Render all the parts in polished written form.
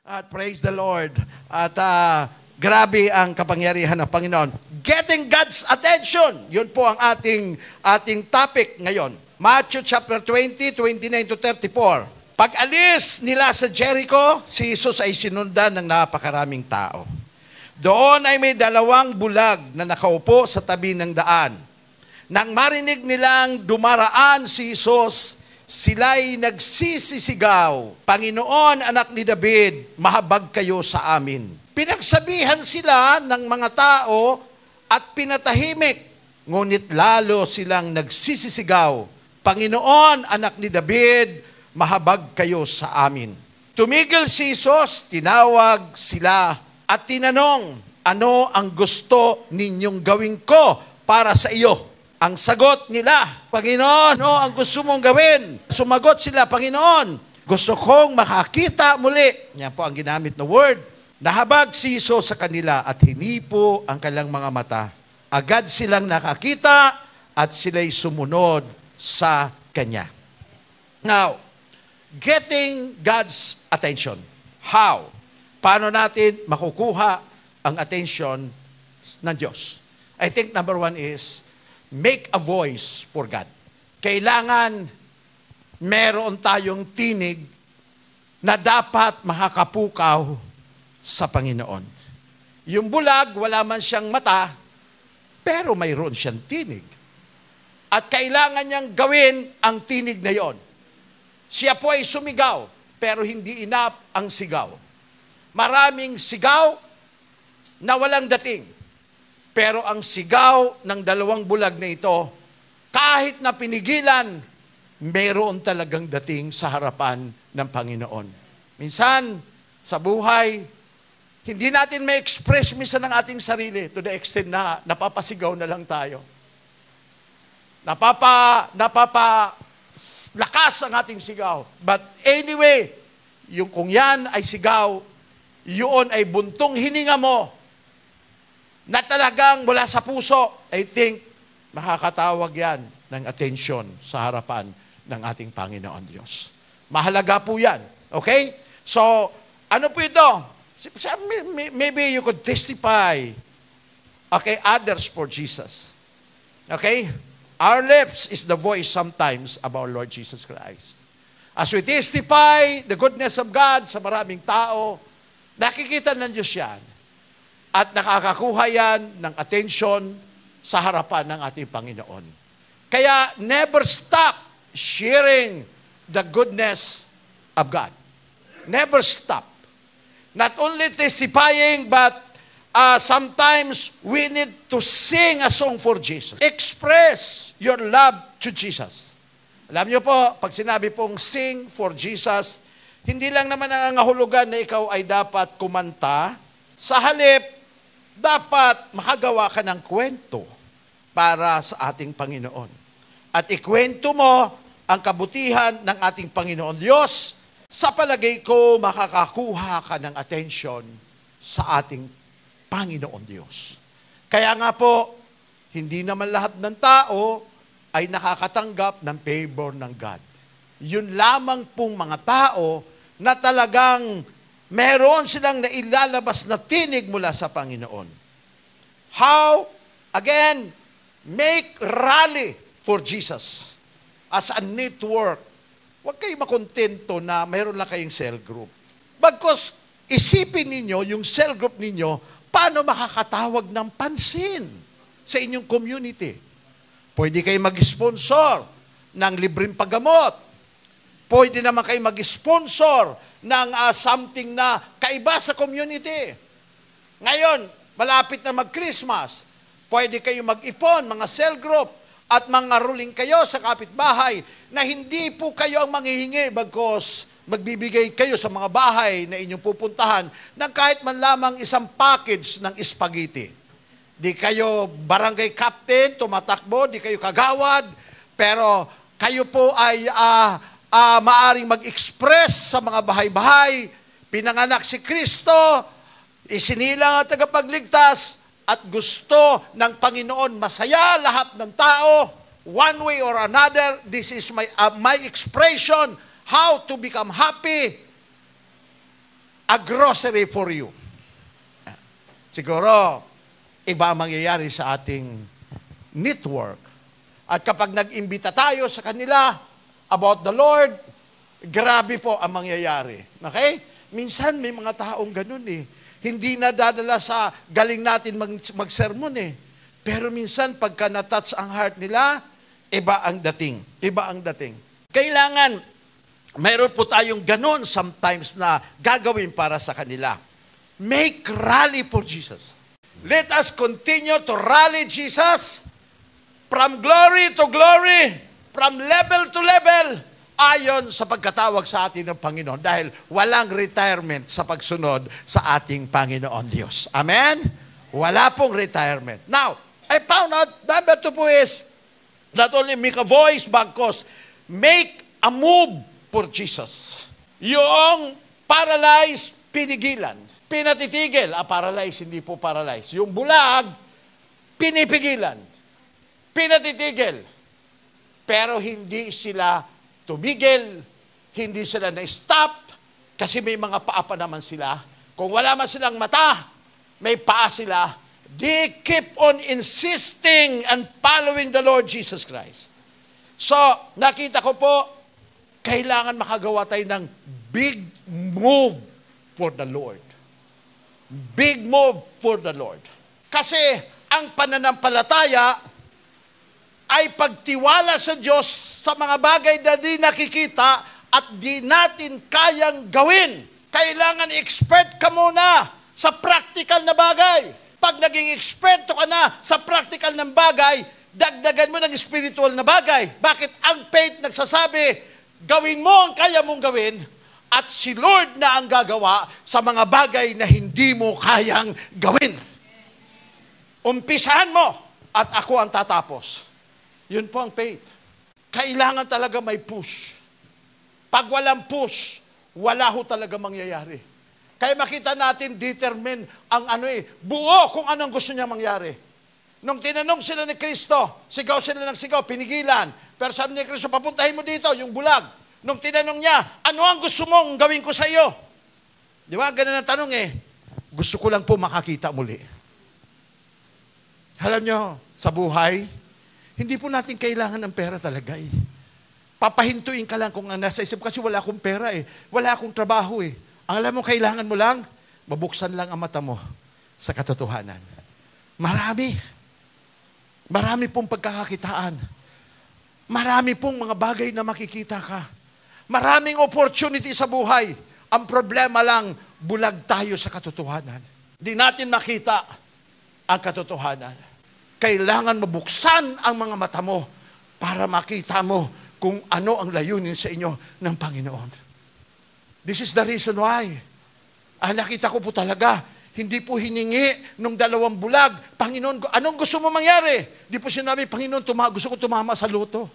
At praise the Lord. At grabe ang kapangyarihan ng Panginoon. Getting God's attention. Yun po ang ating topic ngayon. Matthew chapter 20, 29 to 34. Pag-alis nila sa Jericho, si Jesus ay sinundan ng napakaraming tao. Doon ay may dalawang bulag na nakaupo sa tabi ng daan. Nang marinig nilang dumaraan si Jesus, sila'y nagsisisigaw, "Panginoon, anak ni David, mahabag kayo sa amin." Pinagsabihan sila ng mga tao at pinatahimik, ngunit lalo silang nagsisisigaw, "Panginoon, anak ni David, mahabag kayo sa amin." Tumigil si Jesus, tinawag sila at tinanong, "Ano ang gusto ninyong gawin ko para sa iyo?" Ang sagot nila, "Panginoon, ano ang gusto mong gawin?" Sumagot sila, "Panginoon, gusto kong makakita muli." Yan po ang ginamit na word. Nahabag si Jesus sa kanila at hinipo ang kanilang mga mata. Agad silang nakakita at sila'y sumunod sa Kanya. Now, getting God's attention. How? Paano natin makukuha ang attention ng Diyos? I think number one is, make a voice for God. Kailangan meron tayong tinig na dapat makakapukaw sa Panginoon. Yung bulag, wala man siyang mata, pero mayroon siyang tinig. At kailangan niyang gawin ang tinig na yon. Siya po ay sumigaw, pero hindi enough ang sigaw. Maraming sigaw na walang dating. Pero ang sigaw ng dalawang bulag na ito, kahit na pinigilan, mayroon talagang dating sa harapan ng Panginoon. Minsan, sa buhay, hindi natin may express minsan ng ating sarili to the extent na napapasigaw na lang tayo. Napapalakas ang ating sigaw. But anyway, yung kung yan ay sigaw, yun ay buntong hininga mo, na talagang mula sa puso, I think, makakatawag yan ng attention sa harapan ng ating Panginoon Diyos. Mahalaga po yan. Okay? So, ano po ito? Maybe you could testify, okay, others for Jesus. Okay? Our lips is the voice sometimes of our Lord Jesus Christ. As we testify the goodness of God sa maraming tao, nakikita ng Diyos yan. At nakakakuha yan ng attention sa harapan ng ating Panginoon. Kaya never stop sharing the goodness of God. Never stop. Not only testifying, but sometimes we need to sing a song for Jesus. Express your love to Jesus. Alam niyo po, pag sinabi pong sing for Jesus, hindi lang naman ang nangangahulugan na ikaw ay dapat kumanta. Sa halip, dapat makagawa ka ng kwento para sa ating Panginoon. At ikwento mo ang kabutihan ng ating Panginoon Diyos. Sa palagay ko, makakakuha ka ng atensyon sa ating Panginoon Diyos. Kaya nga po, hindi naman lahat ng tao ay nakakatanggap ng favor ng God. Yun lamang pong mga tao na talagang meron silang nailalabas na tinig mula sa Panginoon. How? Again, make rally for Jesus as a network. Huwag kayo makontento na mayroon lang kayong cell group. Bagkus, isipin ninyo, yung cell group ninyo, paano makakatawag ng pansin sa inyong community. Pwede kayo mag-sponsor ng libreng paggamot. Pwede naman kayo mag-sponsor ng something na kaiba sa community. Ngayon, malapit na mag-Christmas, pwede kayo mag-ipon, mga cell group, at mangaruling kayo sa kapitbahay na hindi po kayo ang manghihingi bagkos magbibigay kayo sa mga bahay na inyong pupuntahan ng kahit man lamang isang package ng spaghetti. Di kayo barangay captain, tumatakbo, di kayo kagawad, pero kayo po ay maaring mag-express sa mga bahay-bahay, pinanganak si Kristo, isinilang ang tagapagligtas, at gusto ng Panginoon masaya lahat ng tao, one way or another. This is my expression, how to become happy a grocery for you. Siguro, iba ang mangyayari sa ating network. At kapag nag-imbita tayo sa kanila about the Lord, grabe po ang mangyayari. Okay? Minsan may mga taong ganun eh. Hindi nadadala sa galing natin mag-sermon eh. Pero minsan pagka na-touch ang heart nila, iba ang dating. Iba ang dating. Kailangan, mayroon po tayong ganun sometimes na gagawin para sa kanila. Make rally for Jesus. Let us continue to rally Jesus from glory to glory, from level to level, ayon sa pagkatawag sa atin ng Panginoon. Dahil walang retirement sa pagsunod sa ating Panginoon Diyos. Amen? Wala pong retirement. Now, I found out, number 2 po is, not only make a voice, bagkos, make a move for Jesus. Yung paralyzed, pinigilan. Pinatitigil. Paralyzed, hindi po paralyzed. Yung bulag, pinipigilan. Pinatitigil. Pero hindi sila tumigil, hindi sila na-stop, kasi may mga paa pa naman sila. Kung wala man silang mata, may paa sila. They keep on insisting and following the Lord Jesus Christ. So, nakita ko po, kailangan makagawa tayo ng big move for the Lord. Big move for the Lord. Kasi, ang pananampalataya ay pagtiwala sa Diyos sa mga bagay na di nakikita at di natin kayang gawin. Kailangan expert ka muna sa practical na bagay. Pag naging eksperto ka na sa practical ng bagay, dagdagan mo ng spiritual na bagay. Bakit? Ang faith nagsasabi, gawin mo ang kaya mong gawin at si Lord na ang gagawa sa mga bagay na hindi mo kayang gawin. Umpisahan mo at ako ang tatapos. Yun po ang faith. Kailangan talaga may push. Pag walang push, wala ho talaga mangyayari. Kaya makita natin, determine ang buo kung anong gusto niya mangyari. Nung tinanong sila ni Kristo, sigaw sila ng sigaw, pinigilan. Pero sabi ni Kristo, papuntahin mo dito, yung bulag. Nung tinanong niya, ano ang gusto mong gawin ko sa iyo? Di ba? Ganun ang tanong eh. Gusto ko lang po makakita muli. Alam nyo, sa buhay, hindi po natin kailangan ng pera talaga eh. Papahintuin ka lang kung nasa isip kasi wala akong pera eh. Wala akong trabaho eh. Ang alam mo, kailangan mo lang, mabuksan lang ang mata mo sa katotohanan. Marami. Marami pong pagkakakitaan. Marami pong mga bagay na makikita ka. Maraming opportunity sa buhay. Ang problema lang, bulag tayo sa katotohanan. Di natin makita ang katotohanan. Kailangan mabuksan ang mga mata mo para makita mo kung ano ang layunin sa inyo ng Panginoon. This is the reason why. Nakita ko po talaga, hindi po hiningi nung 2 bulag, Panginoon, anong gusto mo mangyari? Di po sinabi, Panginoon, gusto ko tumama sa loto.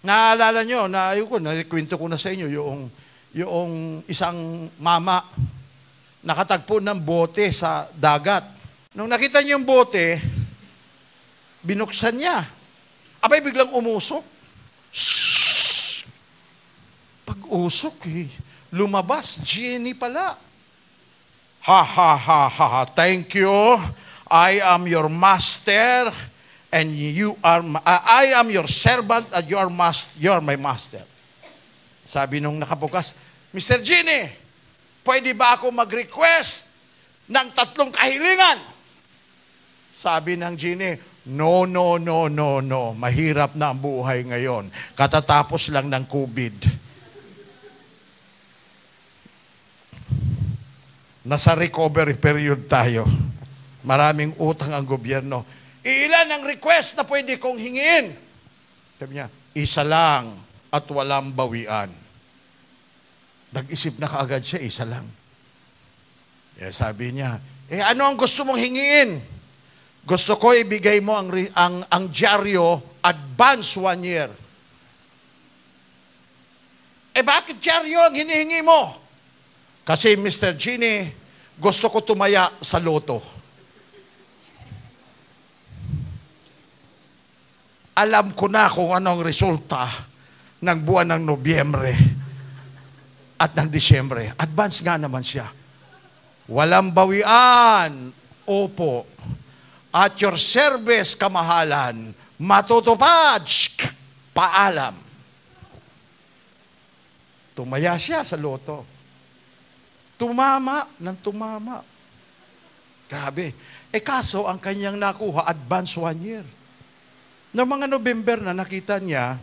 Naalala nyo, narikwento ko na sa inyo, yung isang mama, nakatagpo ng bote sa dagat. Nung nakita niya yung bote, binuksan niya. Abay, biglang umusok. Shhh! Pag-usok lumabas, Jenny pala. Ha, ha, ha, ha, ha, thank you. I am your master and I am your servant and you're my master. Sabi nung nakabukas, Mr. Jenny, pwede ba ako mag-request ng 3 kahilingan? Sabi ng Jenny, no. Mahirap na ang buhay ngayon. Katatapos lang ng COVID. Nasa recovery period tayo. Maraming utang ang gobyerno. Ilan ang request na pwede kong hingin? Sabi niya, 1 lang at walang bawian. Nag-isip na kaagad siya, 1 lang. Sabi niya, ano ang gusto mong hingiin? Gusto ko ibigay mo ang dyaryo advance 1 year. Bakit dyaryo ang hinihingi mo? Kasi Mr. Genie, gusto ko tumaya sa loto. Alam ko na kung anong resulta ng buwan ng Nobyembre at ng Disyembre. Advance nga naman siya. walang bawian, opo, at your service, kamahalan, matutupad, paalam. Tumaya siya sa loto. Tumama ng tumama. Grabe. Kaso, ang kanyang nakuha, advance 1 year. Noong mga November na nakita niya,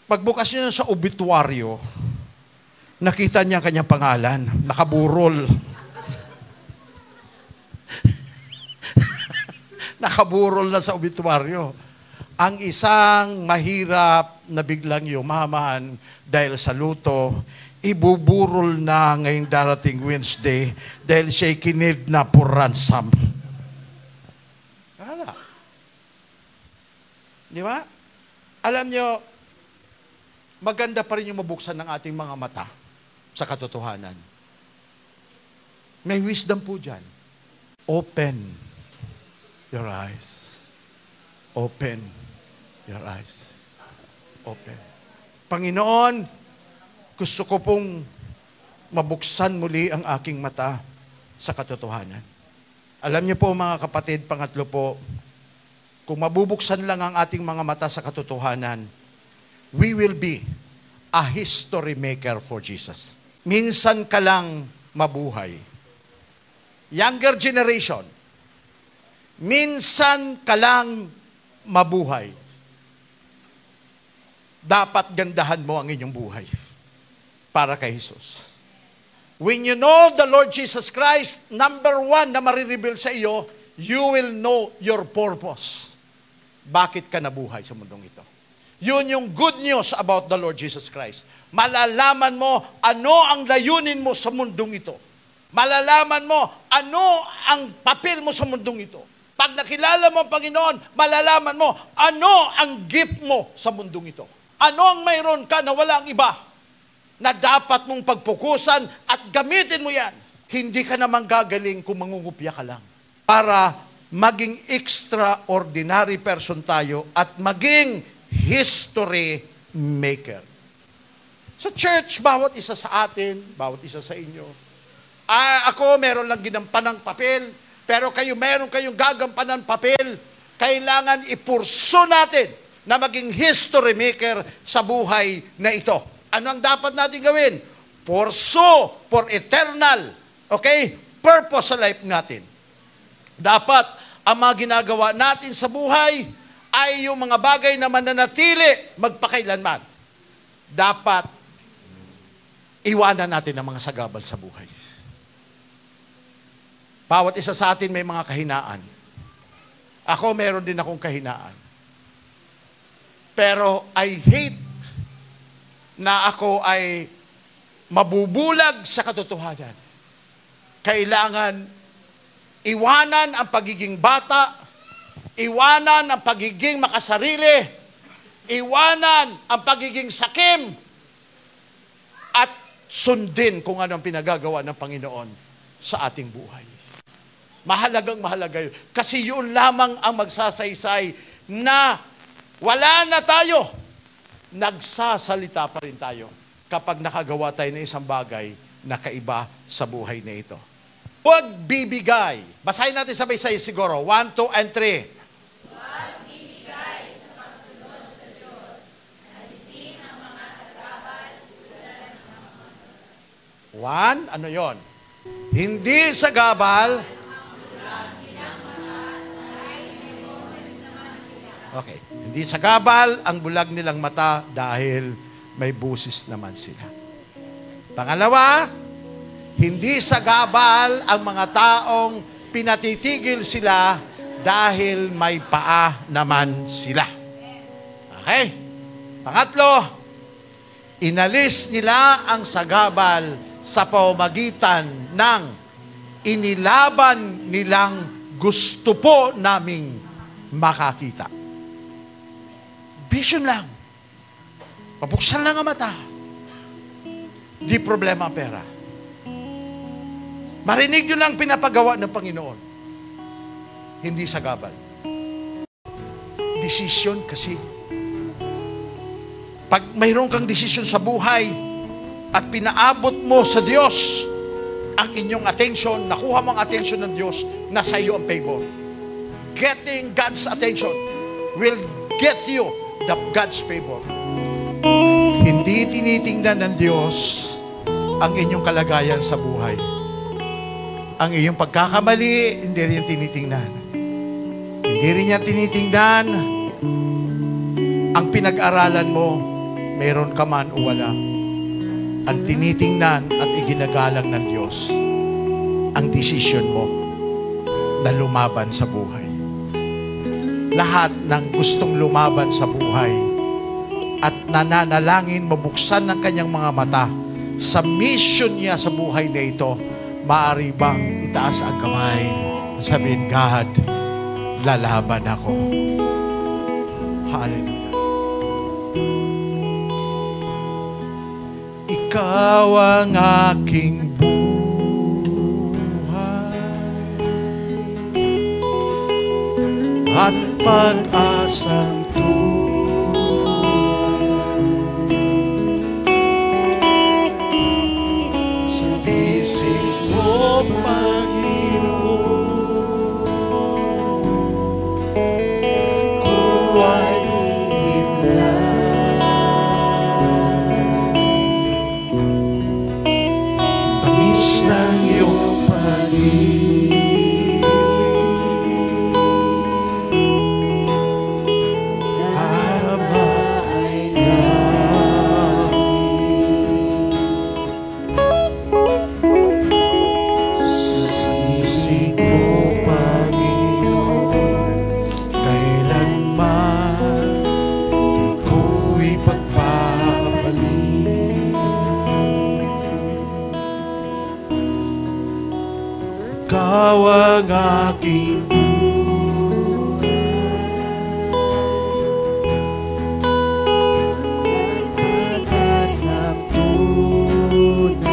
pagbukas niya sa obituaryo, nakita niya ang kanyang pangalan, nakaburol. Nakaburol na sa obituaryo. Ang isang mahirap na biglang yumaman dahil sa luto, ibuburol na ngayong darating Wednesday dahil siya'y kinidnap for ransom. Wala. Di ba? Alam nyo, maganda pa rin yung mabuksan ng ating mga mata sa katotohanan. May wisdom po dyan. Open your eyes. Open your eyes. Open. Panginoon, gusto ko pong mabuksan muli ang aking mata sa katotohanan. Alam niyo po mga kapatid, pangatlo po, kung mabubuksan lang ang ating mga mata sa katotohanan, we will be a history maker for Jesus. Minsan ka lang mabuhay. Younger generation, minsan ka lang mabuhay. Dapat gandahan mo ang inyong buhay para kay Jesus. When you know the Lord Jesus Christ, number 1 na marireveal sa iyo, you will know your purpose. Bakit ka nabuhay sa mundong ito? Yun yung good news about the Lord Jesus Christ. Malalaman mo ano ang layunin mo sa mundong ito. Malalaman mo ano ang papel mo sa mundong ito. Pag nakilala mo ang Panginoon, malalaman mo ano ang gift mo sa mundong ito. Ano ang mayroon ka na walang iba na dapat mong pagpukusan at gamitin mo yan. Hindi ka naman gagaling kung mangungupya ka lang. Para maging extraordinary person tayo at maging history maker. Sa church, bawat isa sa atin, bawat isa sa inyo. Ako, meron lang ginampan ng papel, pero kayo, meron kayong gagampan ng papel. Kailangan ipurso natin na maging history maker sa buhay na ito. Ano ang dapat natin gawin? Pursue for eternal, okay, purpose sa life natin. Dapat ang mga ginagawa natin sa buhay ay yung mga bagay na mananatili magpakailanman. Dapat iwanan natin ang mga sagabal sa buhay. Bawat isa sa atin may mga kahinaan. Ako, meron din akong kahinaan. Pero I hate na ako ay mabubulag sa katotohanan. Kailangan iwanan ang pagiging bata, iwanan ang pagiging makasarili, iwanan ang pagiging sakim, at sundin kung ano ang pinagagawa ng Panginoon sa ating buhay. Mahalagang mahalaga yun. Kasi yun lamang ang magsasaysay na wala na tayo. Nagsasalita pa rin tayo kapag nakagawa tayo ng isang bagay na kaiba sa buhay na ito. Huwag bibigay. Basahin natin sabay-sabay siguro. 1, 2, and 3. Huwag bibigay sa pagsunod sa Diyos. Alisin ang mga sagabal tulad ng mga 1, ano yon? Hindi sagabal. Okay. Hindi sagabal ang bulag nilang mata dahil may busis naman sila. Pangalawa, hindi sagabal ang mga taong pinatitigil sila dahil may paa naman sila. Okay? Pangatlo, inalis nila ang sagabal sa pamamagitan ng inilaban nilang gusto po naming makakita. Vision lang. Pabuksan lang ang mata. Di problema ang pera. Marinig yun lang pinapagawa ng Panginoon. Hindi sagabal. Desisyon kasi. Pag mayroon kang desisyon sa buhay at pinaabot mo sa Diyos, ang inyong attention, nakuha mo ang attention ng Diyos, nasa iyo ang favor. Getting God's attention will get you God's favor. Hindi tinitingnan ng Diyos ang inyong kalagayan sa buhay. Ang iyong pagkakamali, hindi rin tinitingnan. Hindi rin yan tinitingnan ang pinag-aralan mo, meron ka man o wala. Ang tinitingnan at iginagalang ng Diyos, ang desisyon mo na lumaban sa buhay. Lahat ng gustong lumaban sa buhay at nananalangin mabuksan ng kanyang mga mata sa mission niya sa buhay na ito, maaari bang itaas ang kamay, sabihin, God, lalaban ako. Hallelujah. Ikaw ang aking buhay at pag-asang tunay. Sa isip mo, Panginoon, ko ay ng iyong pag-ibig para sa isip mo, Panginoon, kailanman di ko'y pagpapabalik. Ikaw ang aking buhay at pag-asang tunay.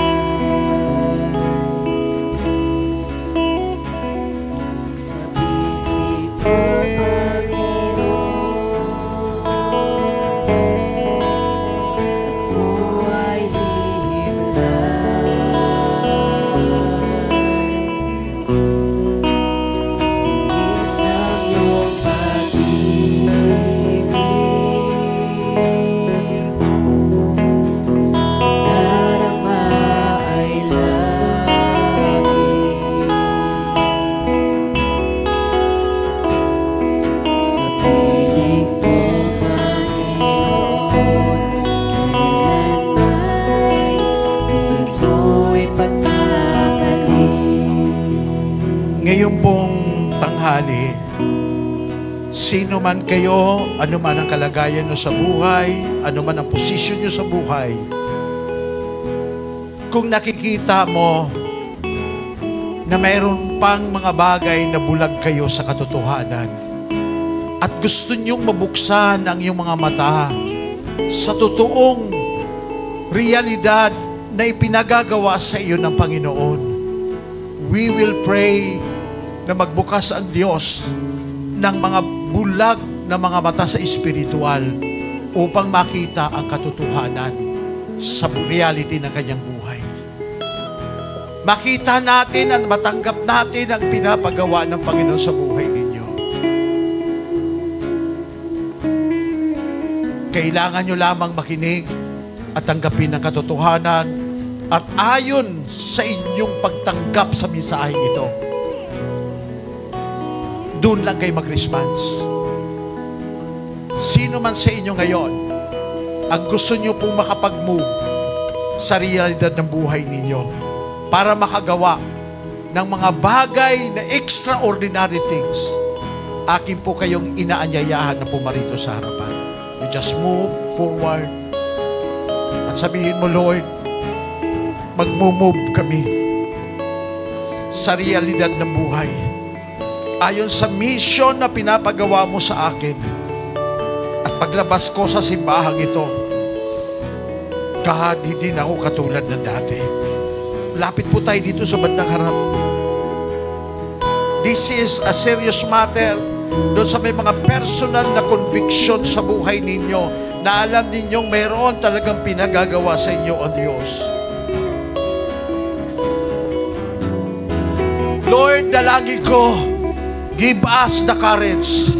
Sa bisig mo, Panginoon, ako ay hihimlay. Ngayon pong tanghali, sino man kayo, ano man ang kalagayan nyo sa buhay, ano man ang posisyon nyo sa buhay, kung nakikita mo na mayroon pang mga bagay na bulag kayo sa katotohanan at gusto nyong mabuksan ang iyong mga mata sa totoong realidad na ipinagagawa sa iyo ng Panginoon, we will pray na magbukas ang Diyos ng mga bulag na mga mata sa espiritual upang makita ang katotohanan sa reality ng kanyang buhay. Makita natin at matanggap natin ang pinapagawa ng Panginoon sa buhay ninyo. Kailangan nyo lamang makinig at tanggapin ang katotohanan at ayon sa inyong pagtanggap sa mensaheng ito, doon lang kayo mag-response. Sino man sa inyo ngayon ang gusto nyo pong makapag-move sa realidad ng buhay ninyo para makagawa ng mga bagay na extraordinary things, akin po kayong inaanyayahan na pumarito sa harapan. You just move forward at sabihin mo, Lord, mag-move kami sa realidad ng buhay ayon sa mission na pinapagawa mo sa akin. At paglabas ko sa simbahang ito, God, hindi na ako katulad ng dati. Lapit po tayo dito sa bandang harap. This is a serious matter. Doon sa may mga personal na conviction sa buhay ninyo na alam ninyong mayroon talagang pinagagawa sa inyo ang Diyos. Lord, dalangin ko, give us the courage.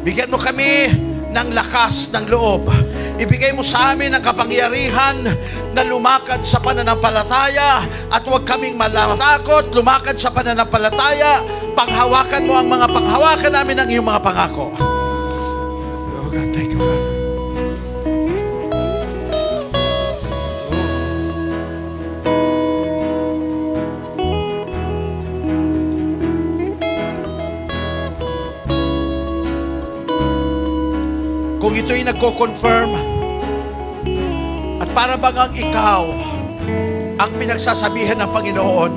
Bigyan mo kami ng lakas ng loob. Ibigay mo sa amin ang kapangyarihan na lumakad sa pananampalataya at huwag kaming malatakot lumakad sa pananampalataya. Panghawakan mo ang mga panghawakan namin ng iyong mga pangako. Oh God, thank you, God. Kung ito'y nagko-confirm at para bang ang ikaw ang pinagsasabihan ng Panginoon,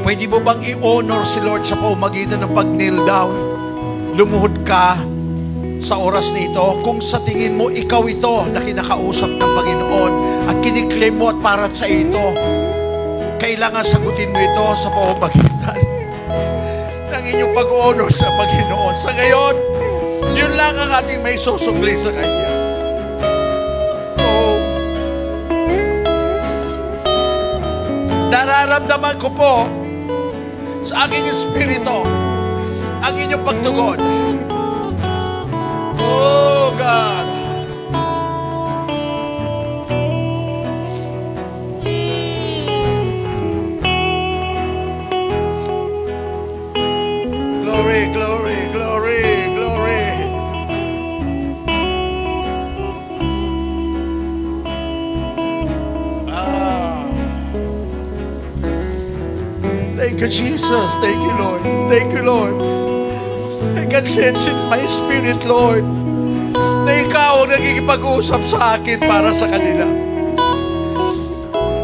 pwede mo bang i-honor si Lord sa pamamagitan ng pag-kneel down? Lumuhod ka sa oras nito. Kung sa tingin mo ikaw ito na kinakausap ng Panginoon at kiniklaim mo at para sa ito, kailangan sagutin mo ito sa pamamagitan ng inyong pag-honor sa Panginoon. Sa ngayon, yun lang ang ating may susugli sa Kanya. Oh. Nararamdaman ko po sa aking espiritu ang inyong pagtugon. Oh God. Glory, glory, glory, glory. Thank you, Jesus. Thank you, Lord. Thank you, Lord. I can sense in my spirit, Lord, na ikaw ang nagkikipag-usap sa akin para sa kanila.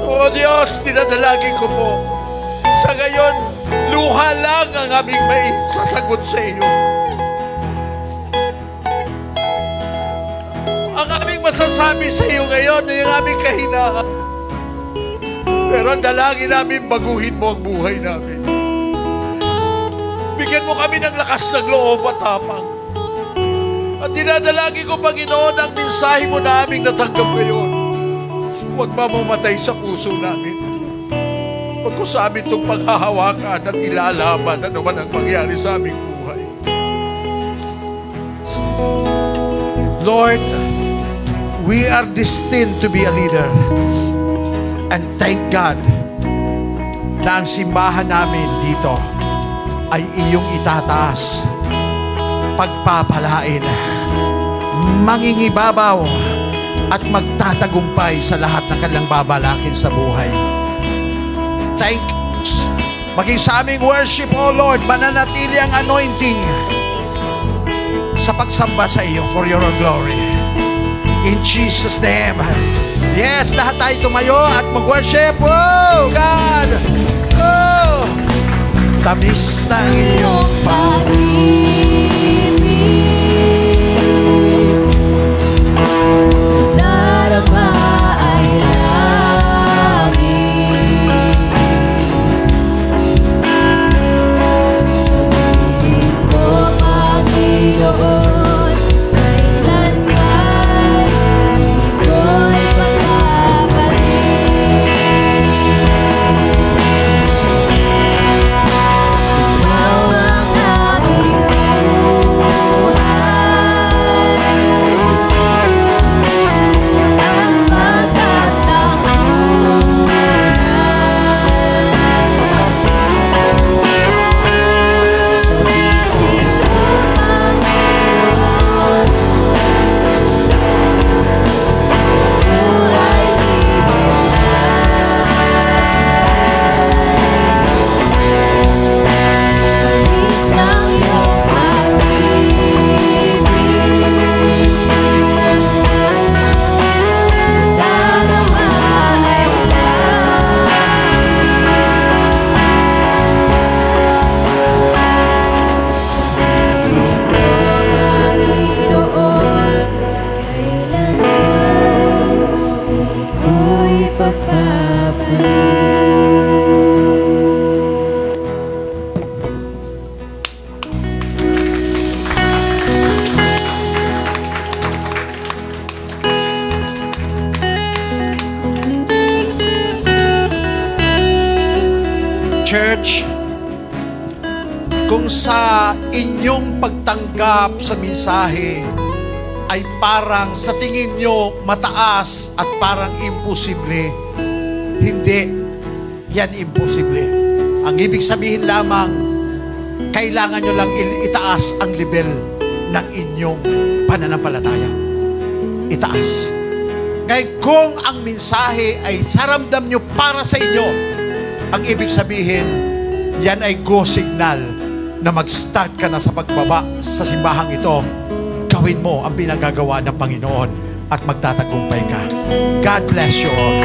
O Diyos, dinadalangin ko po. Sa ngayon, luha lang ang aming may sasagot sa iyo. Ang aming masasabi sa iyo ngayon ay ang aming kahinaan. Pero ang dalangin namin, baguhin mo ang buhay namin. Bigyan mo kami ng lakas ng loob at tapang. At dinadalangin ko, Panginoon, ang mensahe mo na aming natanggap ngayon. Huwag mamamatay sa puso namin. Huwag ko sa amin itong paghahawakan at ilalaban ano man ang mangyari sa aming buhay. Lord, we are destined to be a leader. And thank God na ang simbahan namin dito ay iyong itataas, pagpapalain, mangingibabaw at magtatagumpay sa lahat ng kanilang babalakin sa buhay. Thank you. Maging sa aming worship, O Lord, mananatili ang anointing sa pagsamba sa iyo for your glory. In Jesus' name. Yes, lahat tayo tumayo at mag-worship. Oh, God! Oh! Tamis ng iyong pag-ibig, darama ay langit. Sabihin mo, Panginoon, kailanman ito'y pagkabalik. Ikaw ang aming buhay at magkasangunan. Sa bisig mo, Panginoon, buhay tamis ng iyong pag-ibig, darama ay langit. Sabihin mo, Panginoon, kailanman iko'y pagpapalik. church. Kung sa inyong pagtanggap sa mensahe ay parang sa tingin nyo mataas at parang imposible, hindi. Yan imposible. Ang ibig sabihin lamang, kailangan nyo lang itaas ang level ng inyong pananampalataya. Itaas. Ngayon, kung ang mensahe ay saramdam nyo para sa inyo, ang ibig sabihin, yan ay go signal na mag-start ka na sa pagbaba sa simbahang ito. Gawin mo ang pinagagawa ng Panginoon at magtatagumpay ka. God bless you all.